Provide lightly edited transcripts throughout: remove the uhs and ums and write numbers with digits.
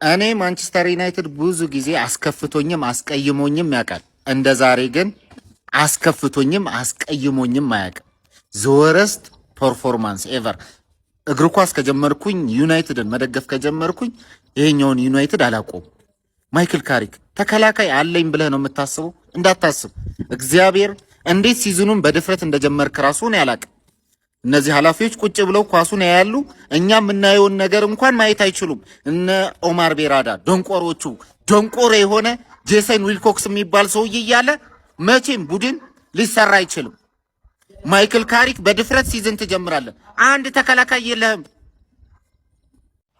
እኔ ማንቸስተር ዩናይትድ ብዙ ጊዜ አስከፍቶኝም አስቀይሞኝም ያውቃል። እንደ ዛሬ ግን አስከፍቶኝም አስቀይሞኝም አያውቅም። ዘወረስት ፐርፎርማንስ ኤቨር። እግር ኳስ ከጀመርኩኝ ዩናይትድን መደገፍ ከጀመርኩኝ ይሄኛውን ዩናይትድ አላቆም። ማይክል ካሪክ ተከላካይ አለኝ ብለህ ነው የምታስበው? እንዳታስብ። እግዚአብሔር እንዴት ሲዝኑን በድፍረት እንደጀመርክ ራሱን ያላቅ። እነዚህ ኃላፊዎች ቁጭ ብለው ኳሱን ያያሉ። እኛ የምናየውን ነገር እንኳን ማየት አይችሉም። እነ ኦማር ቤራዳ ደንቆሮቹ፣ ደንቆሮ የሆነ ጄሰን ዊልኮክስ የሚባል ሰውዬ እያለ መቼም ቡድን ሊሰራ አይችልም። ማይክል ካሪክ በድፍረት ሲዝን ትጀምራለህ። አንድ ተከላካይ የለህም።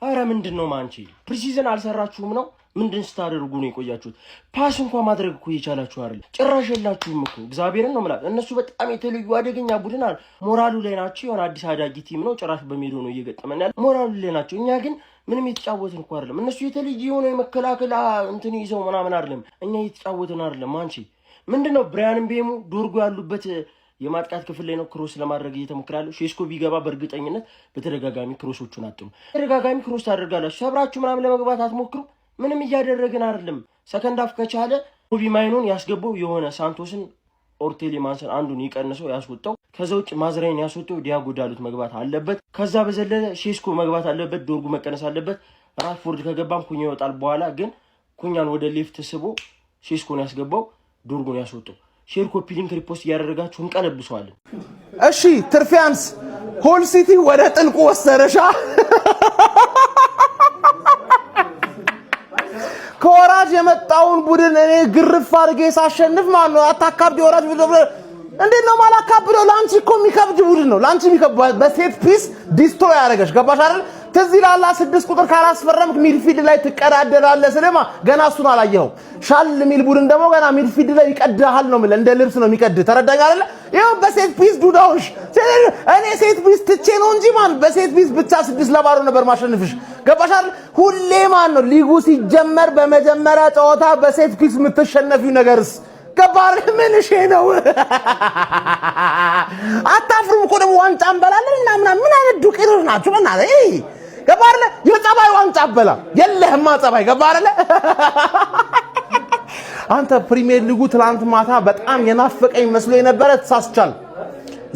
አረ ምንድነው ማንቺ ፕሪሲዝን አልሰራችሁም ነው? ምንድን ስታደርጉ ነው የቆያችሁት? ፓስ እንኳን ማድረግ እኮ እየቻላችሁ አይደል? ጭራሽ የላችሁም እኮ እግዚአብሔርን ነው የምላችሁ። እነሱ በጣም የተለዩ አደገኛ ቡድን አለ። ሞራሉ ላይ ናቸው። የሆነ አዲስ አዳጊ ቲም ነው። ጭራሽ በሜዳ ነው እየገጠመን ያለ። ሞራሉ ላይ ናቸው። እኛ ግን ምንም የተጫወትን እኮ አይደለም። እነሱ የተለየ የሆነ የመከላከል እንትን ይዘው ምናምን አይደለም። እኛ እየተጫወትን አይደለም። አንቺ ምንድነው ብራያን ምቤሞ ዶርጎ ያሉበት የማጥቃት ክፍል ላይ ነው ክሮስ ለማድረግ እየተሞከረ ያለው። ሼስኮ ቢገባ በእርግጠኝነት በተደጋጋሚ ክሮሶቹን አጥሩ። ተደጋጋሚ ክሮስ ታደርጋላችሁ። ሰብራችሁ ምናምን ለመግባት አትሞክሩ። ምንም እያደረግን አይደለም። ሰከንድ አፍ ከቻለ ኮቢ ማይኖን ያስገባው የሆነ ሳንቶስን ኦርቴሊ ማንሰን አንዱን ይቀንሰው ያስወጣው። ከዛ ውጭ ማዝራይን ያስወጣው ዲያጎ ዳሉት መግባት አለበት። ከዛ በዘለለ ሼስኮ መግባት አለበት። ዶርጉ መቀነስ አለበት። ራሽፎርድ ከገባም ኩኛ ይወጣል። በኋላ ግን ኩኛን ወደ ሌፍት ስቦ ሼስኮን ያስገባው ዶርጉን ያስወጣው። ሼር ኮፒ ሊንክ ሪፖስት እያደረጋችሁ እንቀለብሰዋለን። እሺ ትርፊያንስ ሆል ሲቲ ወደ ጥልቁ ወሰደሻ። ከወራጅ የመጣውን ቡድን እኔ ግርፍ አድርጌ ሳሸንፍ ማለት ነው። አታካብድ ወራጅ ቡድን እንዴት ነው ማላካብደው? ላንቺ እኮ የሚከብድ ቡድን ነው። ላንቺ የሚከብድ በሴት ፒስ ዲስትሮይ ያደረገሽ ገባሽ አይደል? ትዝ ይላል 6 ቁጥር ካላስፈረምክ ሚድፊልድ ላይ ትቀዳደራለህ። ስለማ ገና እሱን አላየኸው። ሻል ሚል ቡድን ደግሞ ገና ሚድፊልድ ላይ ይቀድሃል ነው ማለት እንደ ልብስ ነው የሚቀድ። ተረዳኝ አይደል? ይሄው በሴት ፒስ ዱዳውሽ እኔ ሴት ፒስ ትቼ ነው እንጂ ማን በሴት ፒስ ብቻ 6-0 ነበር ማሸነፍሽ። ገባሽ አይደል? ሁሌ ማን ነው ሊጉ ሲጀመር በመጀመሪያ ጨዋታ በሴት ፒስ የምትሸነፊው ነገርስ ገባር ምን እሺ ነው? አታፍሩም እኮ ደግሞ ዋንጫ እንበላለን እና ምን አይነት ዱቄቶች ናችሁ? በእናትህ ገባር የጸባይ ዋንጫ አበላ የለህማ ጸባይ ገባር። አንተ ፕሪሚየር ሊጉ ትላንት ማታ በጣም የናፈቀኝ መስሎ የነበረ ተሳስቻል።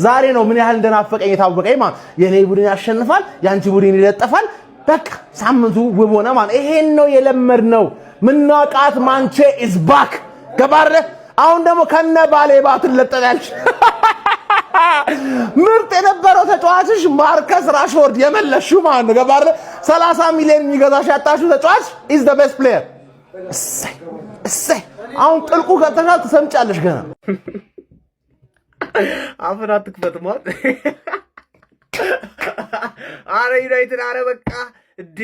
ዛሬ ነው ምን ያህል እንደናፈቀኝ የታወቀኝ። ማለት የኔ ቡድን ያሸንፋል፣ ያንቺ ቡድን ይለጠፋል። በቃ ሳምንቱ ውብ ሆነ ማለት ይሄን ነው የለመድነው። ምናቃት ማንቼ ኢዝ ባክ ገባር። አሁን ደግሞ ከነ ባሌ ባትን ለጠያልሽ ምርጥ የነበረው ተጫዋችሽ ማርከስ ራሽፎርድ የመለሽው ማን ነው ገባር። 30 ሚሊዮን የሚገዛሽ ያጣሽው ተጫዋች ኢዝ ዘ ቤስት ፕሌየር። እሰይ አሁን ጥልቁ ከተሻል ትሰምጫለሽ ገና። አፍና ትክፈት ማለት አረ ዩናይትድ አረ በቃ እንዴ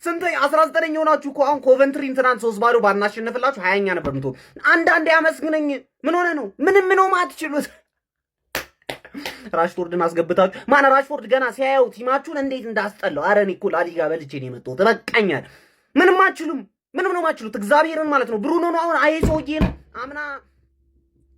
ስንት 19ኛ ሆናችሁ እኮ አሁን ኮቨንትሪን ትናንት 3-0 ባናሸነፍላችሁ 20ኛ ነበር ምቶ። አንዳንዴ ያመስግነኝ። ምን ሆነ ነው? ምንም ነው ማትችሉት። ራሽፎርድን አስገብታችሁ ማን ራሽፎርድ ገና ሲያየው ቲማችሁን እንዴት እንዳስጠላው። አረ እኔ እኮ ላሊጋ በልቼ ነው የመጣሁት። በቃኛል። ምንም አትችሉም። ምንም ነው ማትችሉት። እግዚአብሔርን ማለት ነው። ብሩኖ ነው አሁን አይ ሰውዬ ነው አምና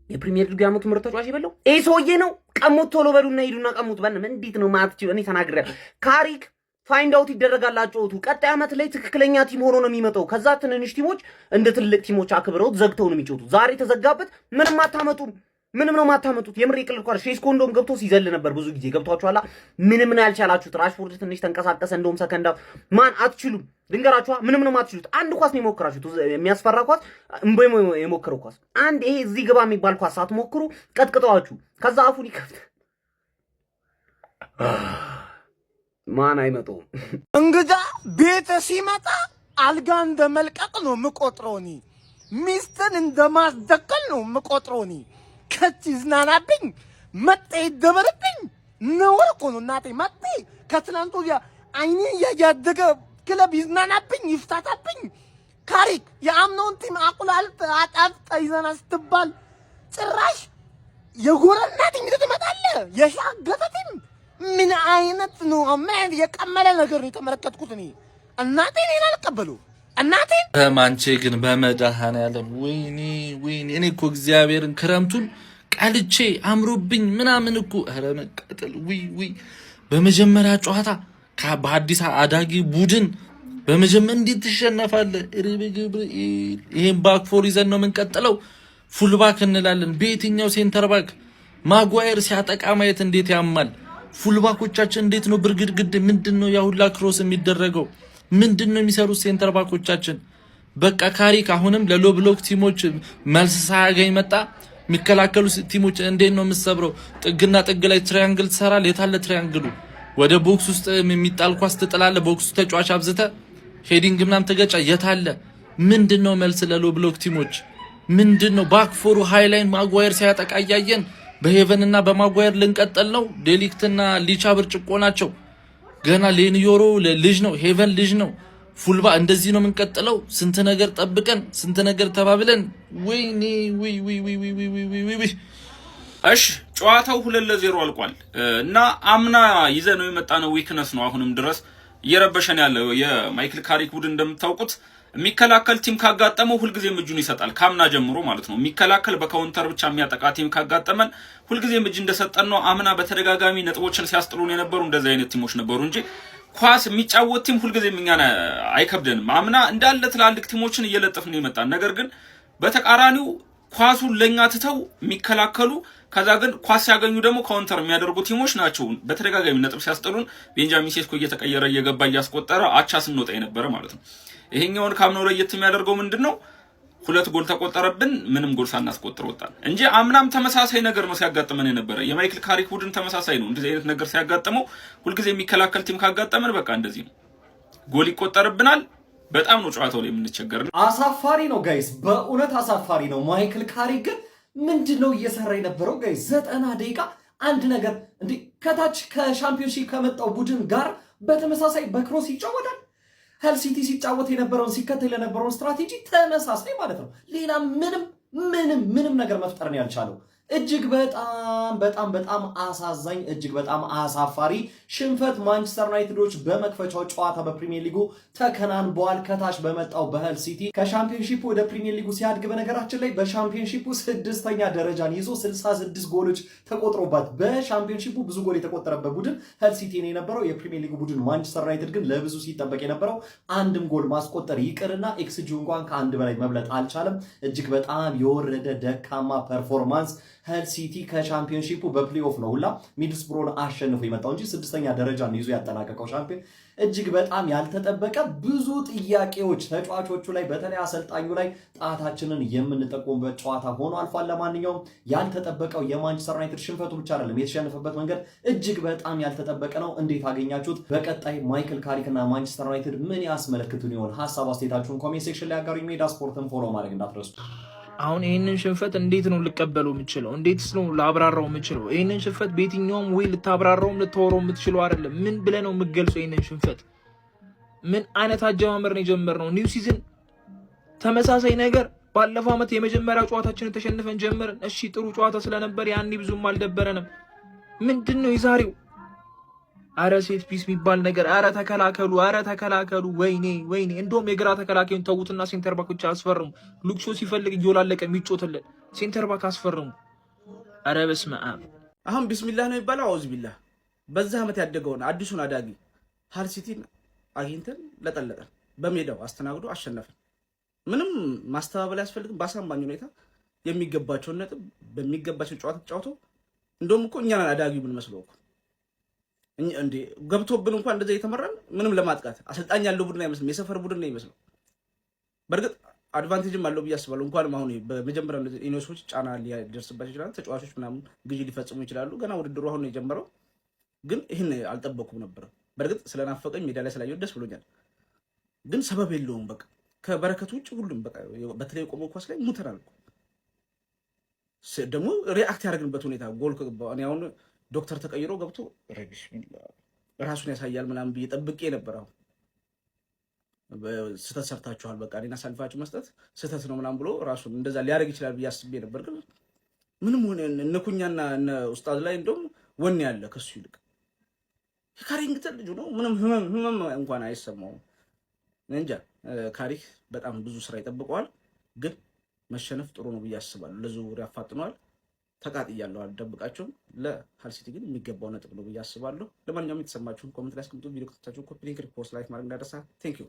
የፕሪሚየር ሊግ ያመቱ ምርጥ ተጫዋች ይበለው ይሄ ሰውዬ ነው። ቀሙት፣ ቶሎ በሉና ሂዱና ቀሙት። እንዴት ነው ማትችሉ? እኔ ተናግሬያለሁ። ካሪክ ፋይንድ አውት ይደረጋላችሁ። ቀጣይ ዓመት ላይ ትክክለኛ ቲም ሆኖ ነው የሚመጣው። ከዛ ትንንሽ ቲሞች እንደ ትልቅ ቲሞች አክብረውት ዘግተው ነው የሚጫወቱት። ዛሬ ተዘጋበት። ምንም አታመጡም። ምንም ነው ማታመጡት። የምር ይቅል እንኳን ሼስኮ እንደውም ገብቶ ሲዘል ነበር ብዙ ጊዜ ገብቷችኋላ። ምንም ነው ያልቻላችሁት። ራሽፎርድ ትንሽ ተንቀሳቀሰ። እንደውም ሰከንዳ ማን አትችሉም። ልንገራችኋ ምንም ነው ማትችሉት። አንድ ኳስ ነው የሞከራችሁት፣ የሚያስፈራ ኳስ እምቦይ የሞከረው ኳስ። አንድ ይሄ እዚህ ግባ የሚባል ኳስ አትሞክሩ። ቀጥቅጣችሁ ከዛ አፉን ይከፍት ማን አይመጣውም። እንግዳ ቤት ሲመጣ አልጋ እንደመልቀቅ ነው የምቆጥረውኒ። ሚስትን እንደማስደቀል ነው የምቆጥረውኒ። ከች ይዝናናብኝ መጤ ይደበርብኝ ነውር እኮ ነው እናቴ። መጤ ከትናንቱ አይኔ እያደገ ክለብ ይዝናናብኝ ይፍታታብኝ። ካሪክ የአምናውን ቲም አቁላልት አጣፍጠ ይዘና ስትባል ጭራሽ የጎረና ቲም ትመጣለህ። የሻገተ ቲም ምን አይነት ነው? አማን የቀመለ ነገር ነው የተመለከትኩት እኔ። እናቴ እኔን አልቀበሉ እናቴ ማንቼ ግን በመድኃኔዓለም ወይኔ እኔ እኮ እግዚአብሔርን ክረምቱን ቀልቼ አምሮብኝ ምናምን እኮ ኧረ መቃጠል በመጀመሪያ ጨዋታ በአዲስ አዳጊ ቡድን በመጀመር እንዴት ትሸነፋለህ? ይሄን ባክ ፎር ይዘን ነው የምንቀጥለው። ፉል ባክ እንላለን። በየትኛው ሴንተር ባክ ማጓየር ሲያጠቃ ማየት እንዴት ያማል። ፉል ባኮቻችን እንዴት ነው ብርግድግድ? ምንድነው ያሁላ ክሮስ የሚደረገው? ምንድነው የሚሰሩት ሴንተር ባኮቻችን? በቃ ካሪክ አሁንም ለሎ ብሎክ ቲሞች መልስ ሳያገኝ መጣ። የሚከላከሉ ቲሞች እንዴት ነው የምትሰብረው? ጥግና ጥግ ላይ ትራያንግል ትሰራለህ። የታለ ትራያንግሉ? ወደ ቦክስ ውስጥ የሚጣል ኳስ ትጥላለህ። ቦክስ ተጫዋች አብዝተ ሄዲንግ ምናምን ተገጫ። የታለ? ምንድነው መልስ ለሎ ብሎክ ቲሞች? ምንድነው ባክ ፎሩ ሃይላይን ማጓየር ሲያጠቃ እያየን በሄቨን እና በማጓየር ልንቀጥል ነው? ዴሊክትና ሊቻ ብርጭቆ ናቸው። ገና ሌንዮሮ ልጅ ነው፣ ሄቨን ልጅ ነው። ፉልባ እንደዚህ ነው የምንቀጥለው? ስንት ነገር ጠብቀን ስንት ነገር ተባብለን ወይኔ ወይ እሺ ጨዋታው 2-0 አልቋል እና አምና ይዘነው የመጣነው ዊክነስ ነው አሁንም ድረስ እየረበሸን ያለው የማይክል ካሪክ ቡድን እንደምታውቁት የሚከላከል ቲም ካጋጠመው ሁልጊዜም እጁን ይሰጣል። ካምና ጀምሮ ማለት ነው። የሚከላከል በካውንተር ብቻ የሚያጠቃ ቲም ካጋጠመን ሁልጊዜም እጅ እንደሰጠን ነው። አምና በተደጋጋሚ ነጥቦችን ሲያስጥሉን የነበሩ እንደዚህ አይነት ቲሞች ነበሩ እንጂ ኳስ የሚጫወት ቲም ሁልጊዜም እኛን አይከብደንም። አምና እንዳለ ትላልቅ ቲሞችን እየለጠፍን ነው የመጣን። ነገር ግን በተቃራኒው ኳሱን ለኛ ትተው የሚከላከሉ ከዛ ግን ኳስ ሲያገኙ ደግሞ ካውንተር የሚያደርጉ ቲሞች ናቸው በተደጋጋሚ ነጥብ ሲያስጥሉን። ቤንጃሚን ሴስኮ እየተቀየረ እየገባ እያስቆጠረ አቻ ስንወጣ የነበረ ማለት ነው። ይሄኛውን ካምናው ለየት የሚያደርገው ምንድነው? 2 ጎል ተቆጠረብን፣ ምንም ጎል ሳናስቆጥር ወጣን እንጂ አምናም ተመሳሳይ ነገር ነው ሲያጋጥመን የነበረ። የማይክል ካሪክ ቡድን ተመሳሳይ ነው። እንደዚህ አይነት ነገር ሲያጋጥመው ሁልጊዜ የሚከላከል ቲም ካጋጠመን በቃ እንደዚህ ነው፣ ጎል ይቆጠርብናል። በጣም ነው ጨዋታው ላይ የምንቸገር። አሳፋሪ ነው ጋይስ፣ በእውነት አሳፋሪ ነው። ማይክል ካሪክ ግን ምንድነው እየሰራ የነበረው ጋይስ? 90 ደቂቃ አንድ ነገር እንዴ! ከታች ከሻምፒዮንሺፕ ከመጣው ቡድን ጋር በተመሳሳይ በክሮስ ይጫወታል። ሄል ሲቲ ሲጫወት የነበረውን ሲከተል የነበረውን ስትራቴጂ ተመሳሳይ ማለት ነው። ሌላ ምንም ነገር መፍጠር ነው ያልቻለው። እጅግ በጣም አሳዛኝ፣ እጅግ በጣም አሳፋሪ ሽንፈት ማንቸስተር ዩናይትዶች በመክፈቻው ጨዋታ በፕሪሚየር ሊጉ ተከናንበዋል። ከታች በመጣው በሄል ሲቲ ከሻምፒዮንሺፕ ወደ ፕሪሚየር ሊጉ ሲያድግ በነገራችን ላይ በሻምፒዮንሺፑ 6ኛ ደረጃን ይዞ 66 ጎሎች ተቆጥሮባት በሻምፒዮንሺፑ ብዙ ጎል የተቆጠረበት ቡድን ሄል ሲቲ ነው የነበረው። የፕሪሚየር ሊጉ ቡድን ማንቸስተር ዩናይትድ ግን ለብዙ ሲጠበቅ የነበረው አንድም ጎል ማስቆጠር ይቅርና ኤክስጂ እንኳን ከአንድ በላይ መብለጥ አልቻለም። እጅግ በጣም የወረደ ደካማ ፐርፎርማንስ ሄል ሲቲ ከሻምፒዮንሺፑ በፕሌኦፍ ነው ሁላ ሚድልስብሮን አሸንፎ የመጣው እንጂ 6ኛ ደረጃን ይዞ ያጠናቀቀው ሻምፒዮን። እጅግ በጣም ያልተጠበቀ ብዙ ጥያቄዎች ተጫዋቾቹ ላይ በተለይ አሰልጣኙ ላይ ጣታችንን የምንጠቁምበት ጨዋታ ሆኖ አልፏል። ለማንኛውም ያልተጠበቀው የማንቸስተር ዩናይትድ ሽንፈቱ ብቻ አይደለም፣ የተሸነፈበት መንገድ እጅግ በጣም ያልተጠበቀ ነው። እንዴት አገኛችሁት? በቀጣይ ማይክል ካሪክ እና ማንቸስተር ዩናይትድ ምን ያስመለክቱን ይሆን? ሀሳብ አስተያየታችሁን ኮሜንት ሴክሽን ላይ አጋሩኝ። ሜዳ ስፖርትን ፎሎ ማድረግ እንዳትረሱ። አሁን ይሄንን ሽንፈት እንዴት ነው ልቀበለው የምችለው? እንዴትስ ነው ላብራራው የምችለው? ይሄንን ሽንፈት በየትኛውም ወይ ልታብራራውም ልታወራው የምትችለው አይደለም። ምን ብለህ ነው የምትገልጸው? ይሄንን ሽንፈት ምን አይነት አጀማመር ነው የጀመርነው? ኒው ሲዝን ተመሳሳይ ነገር። ባለፈው ዓመት የመጀመሪያ ጨዋታችንን ተሸንፈን ጀመርን። እሺ ጥሩ ጨዋታ ስለነበር ያኔ ብዙም አልደበረንም። ምንድነው የዛሬው? አረ ሴት ፒስ የሚባል ነገር፣ አረ ተከላከሉ። ወይኔ እንደውም የግራ ተከላካዩን ተውትና ሴንተር ባኮች አስፈርሙ። ሉክሾ ሲፈልግ እየወላለቀ የሚጮትልን ሴንተር ባክ አስፈርሙ። አረ በስመ አብ። አሁን ቢስሚላህ ነው የሚባለው። አውዝ ቢላህ። በዛ ዓመት ያደገውን አዲሱን አዳጊ ሄል ሲቲን አግኝተን ለጠለጠን፣ በሜዳው አስተናግዶ አሸነፈን። ምንም ማስተባበል አያስፈልግም። በአሳማኝ ሁኔታ የሚገባቸውን ነጥብ በሚገባቸው ጨዋታ ተጫውቶ እንደውም እኮ እኛን አዳጊው ምን መስለው እኮ እንዴ ገብቶብን እንኳን እንደዛ እየተመራን ምንም ለማጥቃት አሰልጣኝ ያለው ቡድን አይመስልም። የሰፈር ቡድን ነው ይመስለው። በእርግጥ አድቫንቴጅም አለው ብዬ አስባለሁ። እንኳንም አሁን በመጀመሪያ ኢኖሶች ጫና ሊደርስባቸው ይችላል። ተጫዋቾች ምናምን ግዢ ሊፈጽሙ ይችላሉ። ገና ውድድሩ አሁን ነው የጀመረው። ግን ይህን አልጠበኩም ነበር። በእርግጥ ስለናፈቀኝ ሜዳ ላይ ስላየሁት ደስ ብሎኛል። ግን ሰበብ የለውም። በቃ ከበረከቱ ውጭ ሁሉም በቃ በተለይ ቆመው ኳስ ላይ ሙተናል። ደግሞ ሪአክት ያደርግንበት ሁኔታ ጎል እኔ አሁን ዶክተር ተቀይሮ ገብቶ ራሱን ያሳያል ምናምን ብዬ ጠብቄ ነበር። አሁን ስህተት ሰርታችኋል፣ በቃ እኔን አሳልፋችሁ መስጠት ስህተት ነው ምናምን ብሎ ራሱን እንደዛ ሊያደርግ ይችላል ብዬ አስቤ ነበር። ግን ምንም ሆነ እነ ኩኛና እነ ኡስታዝ ላይ እንደውም ወኔ ያለ ከሱ ይልቅ የካሪንግተን ልጁ ነው። ምንም ህመም እንኳን አይሰማውም። እንጃ ካሪክ በጣም ብዙ ስራ ይጠብቀዋል። ግን መሸነፍ ጥሩ ነው ብዬ አስባለሁ። ለዙር ያፋጥነዋል። ተቃጥያለሁ፣ አልደብቃቸውም። ለሄል ሲቲ ግን የሚገባው ነጥብ ነው ብዬ አስባለሁ። ለማንኛውም የተሰማችሁን ኮሜንት ላይ አስቀምጡ። ቪዲዮ ከተቻችሁ ኮፒ ሊንክ፣ ሪፖስት፣ ላይክ ማድረግ እንዳይረሳ። ቴንክ ዩ